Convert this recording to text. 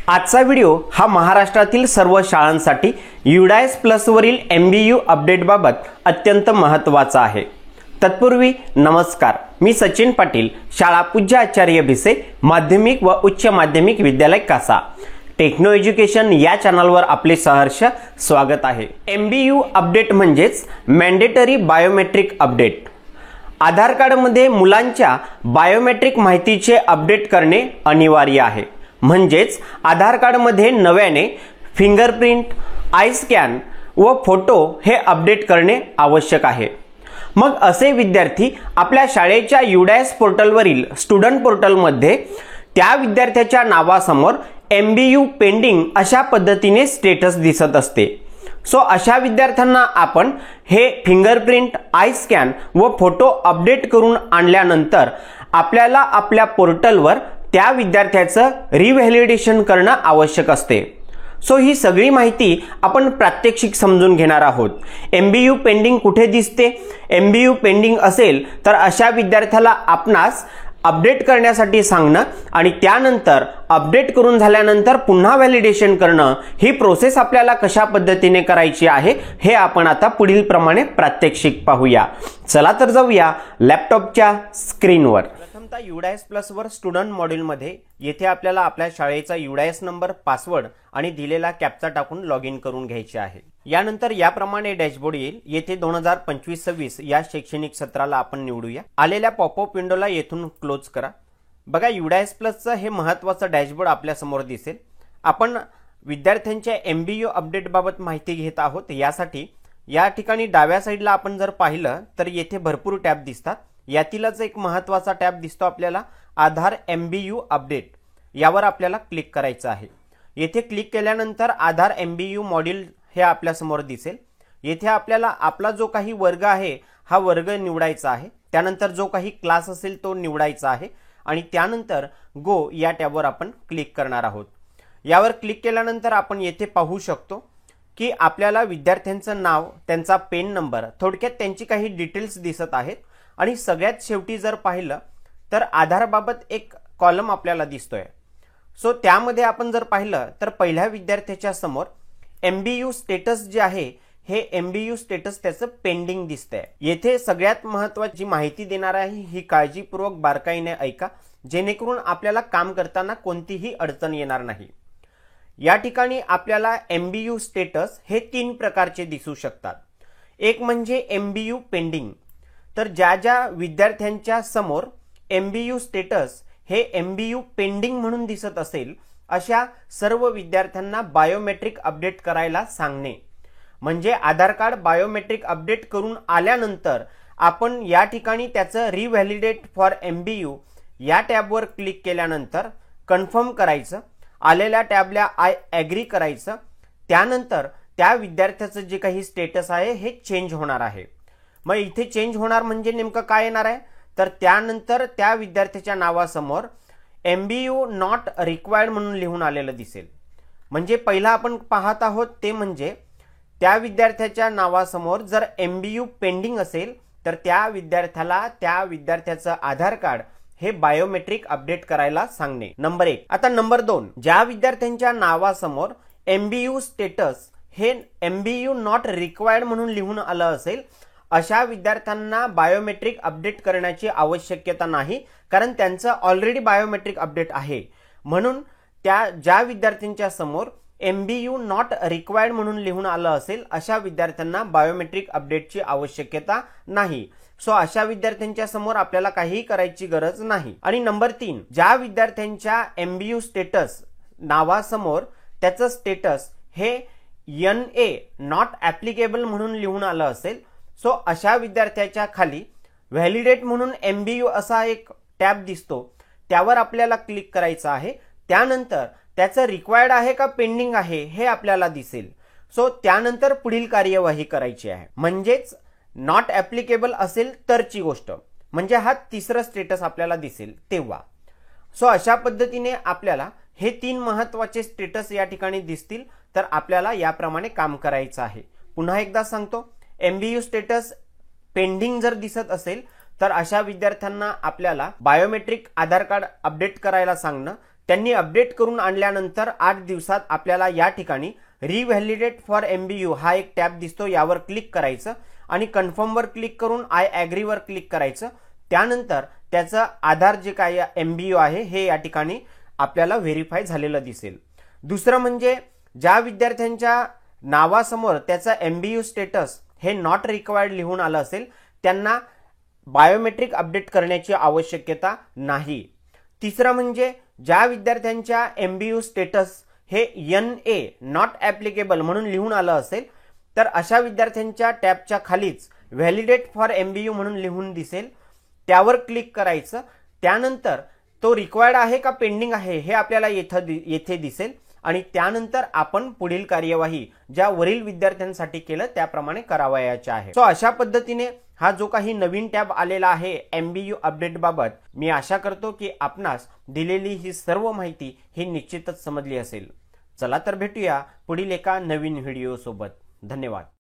आजचा व्हिडिओ हा महाराष्ट्रातील सर्व शाळांसाठी UDAIS प्लस वरील MBU अपडेट बाबत अत्यंत महत्त्वाचा आहे। तत्पूर्वी नमस्कार, मी सचिन पाटील, शाळा पूज्य आचार्य भिसे माध्यमिक व उच्च माध्यमिक विद्यालय कासा टेक्नो एज्युकेशन या चॅनलवर आपले सहर्ष स्वागत आहे। MBU अपडेट म्हणजेच मॅन्डेटरी बायोमेट्रिक अपडेट। आधार कार्ड मध्ये मुलांच्या बायोमेट्रिक माहितीचे अपडेट करणे अनिवार्य आहे। म्हणजेच आधार कार्ड मध्ये नव्याने फिंगरप्रिंट, आय स्कॅन व फोटो हे अपडेट करणे आवश्यक आहे। मग असे विद्यार्थी आपल्या शाळेच्या UDAIS पोर्टलवरील स्टुडंट पोर्टलमध्ये त्या विद्यार्थ्याच्या नावासमोर MBU पेंडिंग अशा पद्धतीने स्टेटस दिसत असते। सो अशा विद्यार्थ्यांना आपण हे फिंगरप्रिंट, आय स्कॅन व फोटो अपडेट करून आणल्यानंतर आपल्याला आपल्या पोर्टलवर त्या विद्यार्थ्याचं रिव्हॅलिडेशन करणं आवश्यक असते। सो ही सगळी माहिती आपण प्रात्यक्षिक समजून घेणार आहोत। MBU पेंडिंग कुठे दिसते? MBU पेंडिंग असेल तर अशा विद्यार्थ्याला आपणास अपडेट करण्यासाठी सांगणं आणि त्यानंतर अपडेट करून झाल्यानंतर पुन्हा व्हॅलिडेशन करणं, ही प्रोसेस आपल्याला कशा पद्धतीने करायची आहे हे आपण आता पुढील प्रमाणे प्रात्यक्षिक पाहूया। चला तर जाऊया लॅपटॉपच्या स्क्रीनवर। प्रथमतः UDAIS प्लस वर स्टुडंट मॉड्यूल मध्ये येथे आपल्याला आपल्या शाळेचा UDAIS नंबर, पासवर्ड आणि दिलेला कॅप्चा टाकून लॉग इन करून घ्यायचे आहे। यानंतर याप्रमाणे डॅशबोर्ड येईल। येथे 2025-26 या शैक्षणिक सत्राला आपण निवडूया। आलेल्या पॉपअप विंडोला येथून क्लोज करा। बघा, UDAIS प्लसचं हे महत्त्वाचं डॅशबोर्ड आपल्या समोर दिसेल। आपण विद्यार्थ्यांच्या MBU अपडेट बाबत माहिती घेत आहोत। यासाठी या ठिकाणी डाव्या साईडला आपण जर पाहिलं तर येथे भरपूर टॅब दिसतात। यातीलच एक महत्त्वाचा टॅब दिसतो आपल्याला, आधार MBU अपडेट। यावर आपल्याला क्लिक करायचं आहे। येथे क्लिक केल्यानंतर आधार MBU मॉड्यूल हे आपल्या समोर दिसेल। येथे आपल्याला आपला जो काही वर्ग आहे हा वर्ग निवडायचा आहे। त्यानंतर जो काही क्लास असेल तो निवडायचा आहे आणि त्यानंतर गो या टॅबवर आपण क्लिक करणार आहोत। यावर क्लिक केल्यानंतर आपण येथे पाहू शकतो की आपल्याला विद्यार्थ्यांचं नाव, त्यांचा पेन नंबर, थोडक्यात त्यांची काही डिटेल्स दिसत आहेत। आणि सगळ्यात शेवटी जर पाहिलं तर आधारबाबत एक कॉलम आपल्याला दिसतोय। सो त्यामध्ये आपण जर पाहिलं तर पहिल्या विद्यार्थ्याच्या समोर MBU स्टेटस जे आहे हे MBU स्टेटस त्याचं पेंडिंग दिसतंय। येथे सगळ्यात महत्त्वाची माहिती देणार आहे, ही काळजीपूर्वक बारकाईने ऐका, जेणेकरून आपल्याला काम करताना कोणतीही अडचण येणार नाही। या ठिकाणी आपल्याला MBU स्टेटस हे 3 प्रकारचे दिसू शकतात। एक म्हणजे MBU पेंडिंग। तर ज्या ज्या विद्यार्थ्यांच्या समोर MBU स्टेटस हे MBU पेंडिंग म्हणून दिसत असेल अशा सर्व विद्यार्थ्यांना बायोमेट्रिक अपडेट करायला सांगणे। म्हणजे आधार कार्ड बायोमेट्रिक अपडेट करून आल्यानंतर आपण या ठिकाणी त्याचं रिव्हॅलिडेट फॉर MBU या टॅबवर क्लिक केल्यानंतर कन्फर्म करायचं। आलेल्या टॅबला आय ॲग्री करायचं। त्यानंतर त्या विद्यार्थ्याचं जे काही स्टेटस आहे हे चेंज होणार आहे। मग इथे चेंज होणार म्हणजे नेमकं काय येणार आहे तर त्यानंतर त्या विद्यार्थ्याच्या नावासमोर MBU नॉट रिक्वायर्ड म्हणून लिहून आलेलं दिसेल। म्हणजे पहिला आपण पाहत आहोत ते म्हणजे त्या विद्यार्थ्याच्या नावासमोर जर MBU पेंडिंग असेल तर त्या विद्यार्थ्याला त्या विद्यार्थ्याचं आधार कार्ड हे बायोमेट्रिक अपडेट करायला सांगणे, नंबर 1। आता नंबर 2, ज्या विद्यार्थ्यांच्या नावासमोर MBU स्टेटस हे MBU नॉट रिक्वायर्ड म्हणून लिहून आलं असेल अशा विद्यार्थ्यांना बायोमेट्रिक अपडेट करण्याची आवश्यकता नाही, कारण त्यांचं ऑलरेडी बायोमेट्रिक अपडेट आहे। म्हणून त्या ज्या विद्यार्थ्यांच्या समोर MBU नॉट रिक्वायर्ड म्हणून लिहून आलं असेल अशा विद्यार्थ्यांना बायोमेट्रिक अपडेटची आवश्यकता नाही। सो अशा विद्यार्थ्यांच्या समोर आपल्याला काहीही करायची गरज नाही। आणि नंबर 3, ज्या विद्यार्थ्यांच्या MBU स्टेटस नावासमोर त्याचं स्टेटस हे NA नॉट ॲप्लिकेबल म्हणून लिहून आलं असेल, सो अशा विद्यार्थ्याच्या खाली व्हॅलिडेट म्हणून MBU असा एक टॅब दिसतो, त्यावर आपल्याला क्लिक करायचं आहे। त्यानंतर त्याचं रिक्वायर्ड आहे का पेंडिंग आहे हे आपल्याला दिसेल। सो त्यानंतर पुढील कार्यवाही करायची आहे। म्हणजेच नॉट ॲप्लिकेबल असेल तरची गोष्ट, म्हणजे हा तिसरा स्टेटस आपल्याला दिसेल तेव्हा। सो अशा पद्धतीने आपल्याला हे 3 महत्त्वाचे स्टेटस या ठिकाणी दिसतील, तर आपल्याला याप्रमाणे काम करायचं आहे। पुन्हा एकदा सांगतो, MBU स्टेटस पेंडिंग जर दिसत असेल तर अशा विद्यार्थ्यांना आपल्याला बायोमेट्रिक आधार कार्ड अपडेट करायला सांगणं, त्यांनी अपडेट करून आणल्यानंतर 8 दिवसात आपल्याला या ठिकाणी रिव्हॅलिडेट फॉर MBU हा एक टॅब दिसतो, यावर क्लिक करायचं आणि कन्फर्मवर क्लिक करून आय ॲग्रीवर क्लिक करायचं. त्यानंतर त्याचं आधार जे काय MBU आहे हे या ठिकाणी आपल्याला व्हेरीफाय झालेलं दिसेल. दुसरं म्हणजे ज्या विद्यार्थ्यांच्या नावासमोर त्याचा MBU स्टेटस हे नॉट रिक्वायर्ड लिहून आलं असेल त्यांना बायोमेट्रिक अपडेट करण्याची आवश्यकता नाही. तिसरं म्हणजे ज्या विद्यार्थ्यांच्या MBU स्टेटस हे NA नॉट ॲप्लिकेबल म्हणून लिहून आलं असेल तर अशा विद्यार्थ्यांच्या टॅबच्या खालीच व्हॅलिडेट फॉर MBU म्हणून लिहून दिसेल, त्यावर क्लिक करायचं. त्यानंतर तो रिक्वायर्ड आहे का पेंडिंग आहे हे आपल्याला येथे दिसेल आणि त्यानंतर आपण पुढील कार्यवाही ज्या वरील विद्यार्थ्यांसाठी केलं त्याप्रमाणे करावयाचे आहे. सो अशा पद्धतीने हा जो काही नवीन टॅब आलेला आहे MBU अपडेट बाबत, मी आशा करतो की आपणास दिलेली ही सर्व माहिती ही निश्चितच समजली असेल. चला तर भेटूया पुढील एका नवीन व्हिडिओ सोबत. धन्यवाद.